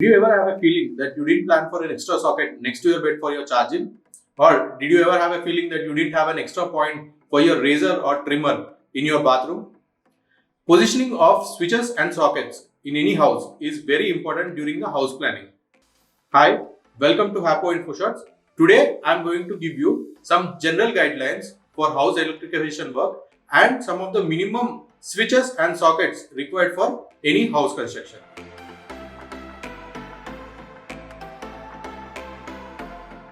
Do you ever have a feeling that you didn't plan for an extra socket next to your bed for your charging? Or did you ever have a feeling that you didn't have an extra point for your razor or trimmer in your bathroom? Positioning of switches and sockets in any house is very important during the house planning. Hi, welcome to Hapo Info Shots. Today I am going to give you some general guidelines for house electrification work and some of the minimum switches and sockets required for any house construction.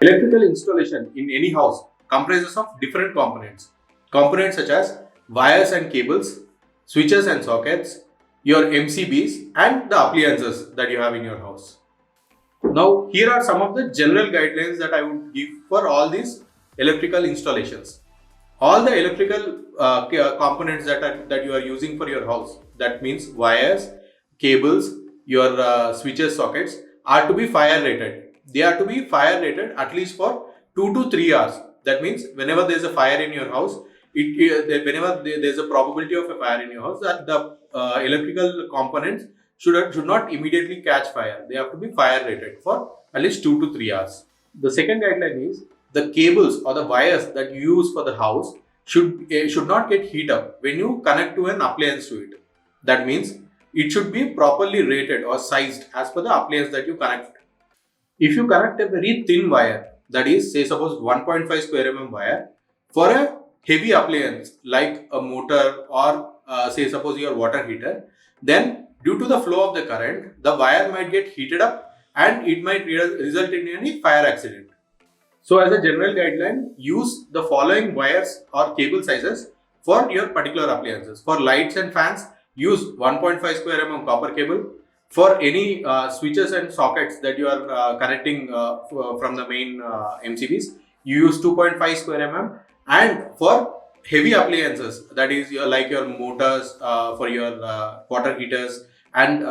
Electrical installation in any house comprises of different components. Components such as wires and cables, switches and sockets, your MCBs, and the appliances that you have in your house. Now, here are some of the general guidelines that I would give for all these electrical installations. All the electrical components that you are using for your house, that means wires, cables, your switches, sockets, are to be fire rated. They are to be fire rated at least for 2 to 3 hours. That means whenever there is a fire in your house, whenever there is a probability of a fire in your house, that the electrical components should not immediately catch fire. They have to be fire rated for at least 2 to 3 hours. The second guideline is the cables or the wires that you use for the house should not get heat up when you connect to an appliance to it. That means it should be properly rated or sized as per the appliance that you connect. If you connect a very thin wire, that is, say suppose 1.5 square mm wire, for a heavy appliance like a motor or say suppose your water heater, then due to the flow of the current, the wire might get heated up and it might result in any fire accident. So as a general guideline, use the following wires or cable sizes for your particular appliances. For lights and fans, use 1.5 square mm copper cable. For any switches and sockets that you are connecting from the main MCBs, you use 2.5 square mm. And for heavy appliances, that is like your motors, for your water heaters and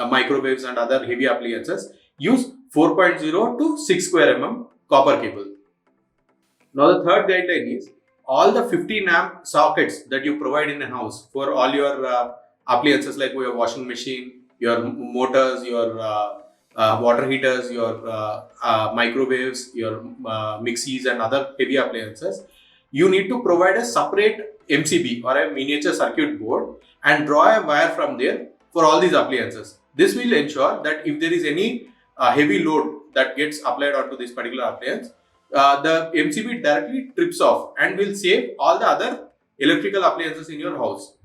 microwaves and other heavy appliances, use 4.0 to 6 square mm copper cable. Now the third guideline is all the 15 amp sockets that you provide in a house for all your appliances like your washing machine, your motors, your water heaters, your microwaves, your mixies and other heavy appliances, you need to provide a separate MCB or a miniature circuit board and draw a wire from there for all these appliances. This will ensure that if there is any heavy load that gets applied onto this particular appliance, the MCB directly trips off and will save all the other electrical appliances in your house.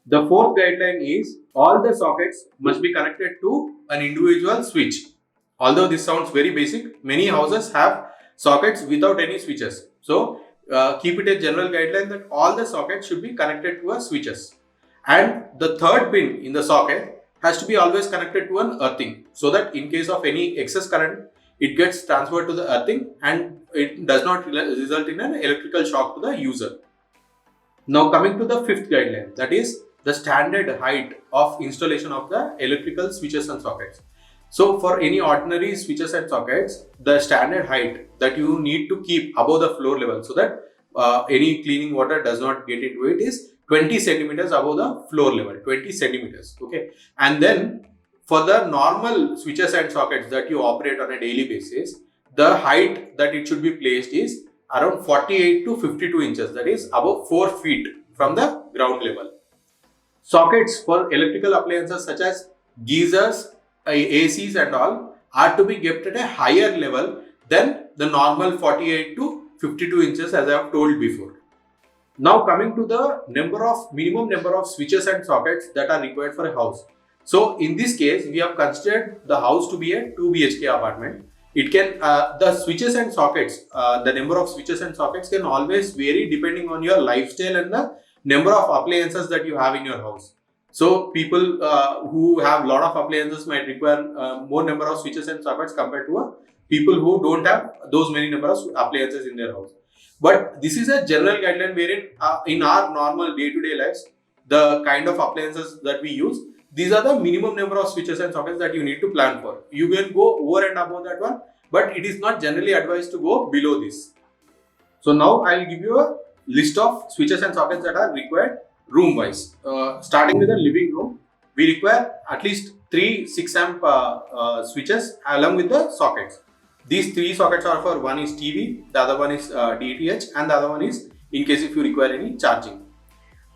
The fourth guideline is all the sockets must be connected to an individual switch. Although this sounds very basic, many houses have sockets without any switches. So keep it a general guideline that all the sockets should be connected to a switches. And the third pin in the socket has to be always connected to an earthing, so that in case of any excess current, it gets transferred to the earthing and it does not result in an electrical shock to the user. Now coming to the fifth guideline, that is the standard height of installation of the electrical switches and sockets. So for any ordinary switches and sockets, the standard height that you need to keep above the floor level so that any cleaning water does not get into it is 20 centimeters above the floor level, 20 centimeters. Okay. And then for the normal switches and sockets that you operate on a daily basis, the height that it should be placed is around 48 to 52 inches, that is above 4 feet from the ground level. Sockets for electrical appliances such as geysers, ACs and all are to be kept at a higher level than the normal 48 to 52 inches as I have told before. Now coming to the minimum number of switches and sockets that are required for a house. So in this case, we have considered the house to be a 2 BHK apartment. It can, the switches and sockets, the number of switches and sockets can always vary depending on your lifestyle and the number of appliances that you have in your house. So people who have lot of appliances might require more number of switches and sockets compared to people who don't have those many number of appliances in their house. But this is a general guideline wherein in our normal day-to-day lives, the kind of appliances that we use, these are the minimum number of switches and sockets that you need to plan for. You can go over and above that one, but it is not generally advised to go below this. So now I will give you a list of switches and sockets that are required room wise. Starting with the living room, we require at least three 6 amp switches along with the sockets. These three sockets are for, one is TV, the other one is DTH, and the other one is in case if you require any charging.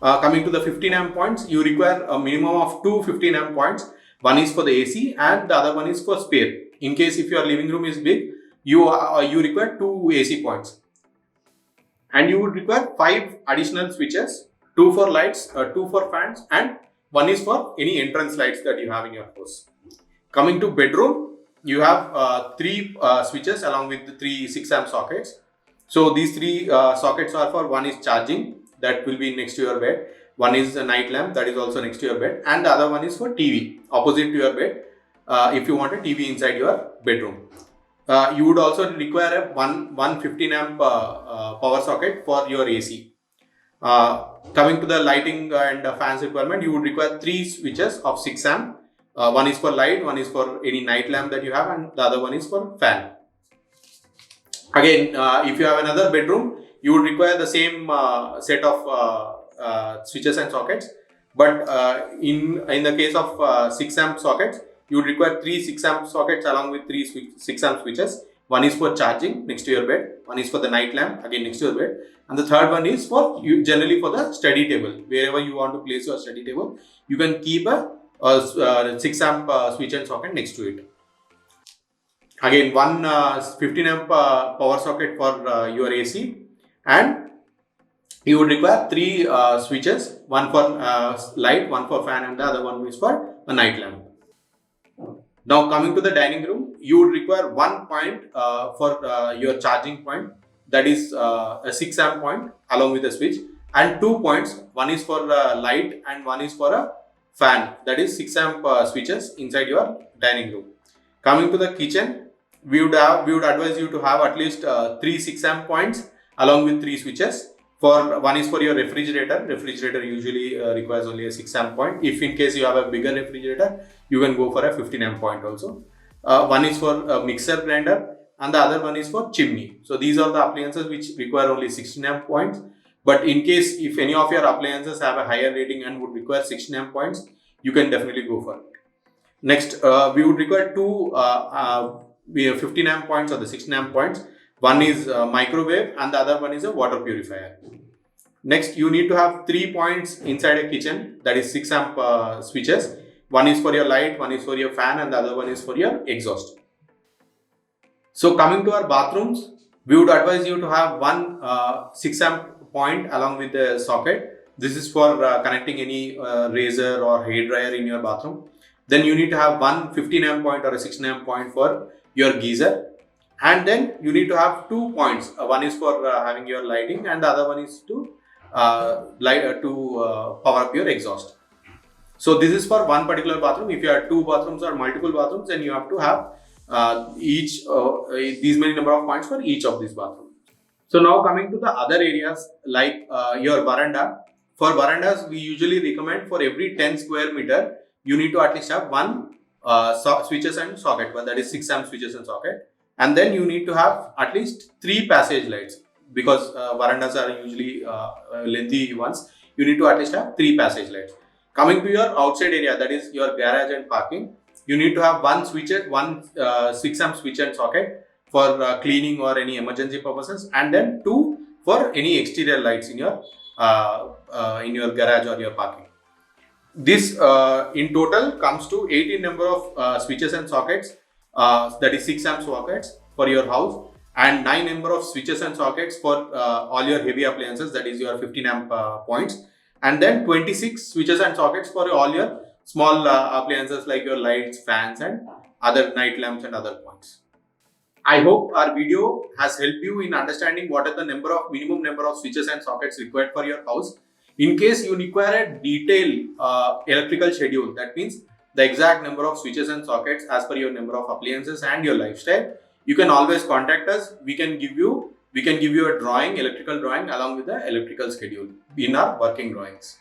Coming to the 15 amp points, you require a minimum of two 15 amp points. One is for the AC and the other one is for spare. In case if your living room is big, you require two AC points. And you would require 5 additional switches, 2 for lights, 2 for fans, and 1 is for any entrance lights that you have in your house. Coming to bedroom, you have 3 switches along with the 3 6 amp sockets. So these 3 sockets are for, one is charging, that will be next to your bed. One is a night lamp, that is also next to your bed, and the other one is for TV, opposite to your bed, if you want a TV inside your bedroom. You would also require a 115 amp power socket for your AC. Coming to the lighting and fans requirement, you would require 3 switches of 6 amp. One is for light, one is for any night lamp that you have, and the other one is for fan. Again, if you have another bedroom, you would require the same set of switches and sockets, but in the case of 6 amp sockets, you would require 3 6 amp sockets along with 3 6 amp switches. One is for charging next to your bed, one is for the night lamp again next to your bed, and the third one is for generally for the study table. Wherever you want to place your study table, you can keep a 6 amp switch and socket next to it. Again, one 15 amp power socket for your AC, and you would require 3 switches, one for light, one for fan, and the other one is for a night lamp. Now coming to the dining room, you would require 1 point for your charging point, that is a 6 amp point along with a switch, and 2 points, one is for light and one is for a fan, that is 6 amp switches inside your dining room. Coming to the kitchen, we would advise you to have at least 3 6 amp points along with 3 switches. For one is for your refrigerator. Refrigerator usually requires only a 6 amp point. If in case you have a bigger refrigerator, you can go for a 15 amp point also. One is for a mixer grinder and the other one is for chimney. So these are the appliances which require only 16 amp points. But in case if any of your appliances have a higher rating and would require 16 amp points, you can definitely go for it. Next, we would require two 15 amp points or the 16 amp points. One is microwave and the other one is a water purifier. Next, you need to have 3 points inside a kitchen, that is 6 amp switches. One is for your light, one is for your fan, and the other one is for your exhaust. So coming to our bathrooms, we would advise you to have one 6 amp point along with the socket. This is for connecting any razor or hair dryer in your bathroom. Then you need to have one 15 amp point or a 16 amp point for your geyser. And then you need to have 2 points. One is for having your lighting and the other one is to power up your exhaust. So this is for one particular bathroom. If you have 2 bathrooms or multiple bathrooms, then you have to have these many number of points for each of these bathrooms. So now coming to the other areas like your veranda. For verandas, we usually recommend for every 10 square meter, you need to at least have one switches and socket, that is 6 amp switches and socket. And then you need to have at least 3 passage lights, because verandas are usually lengthy ones. You need to at least have 3 passage lights. Coming to your outside area, that is your garage and parking, you need to have one 6 amp switch and socket for cleaning or any emergency purposes, and then 2 for any exterior lights in your garage or your parking. This in total comes to 18 number of switches and sockets, that is 6 amp sockets for your house, and 9 number of switches and sockets for all your heavy appliances, that is your 15 amp points, and then 26 switches and sockets for all your small appliances like your lights, fans, and other night lamps and other points. I hope our video has helped you in understanding what are the minimum number of switches and sockets required for your house. In case you require a detailed electrical schedule, that means the exact number of switches and sockets as per your number of appliances and your lifestyle, you can always contact us. We can give you a drawing, electrical drawing along with the electrical schedule in our working drawings.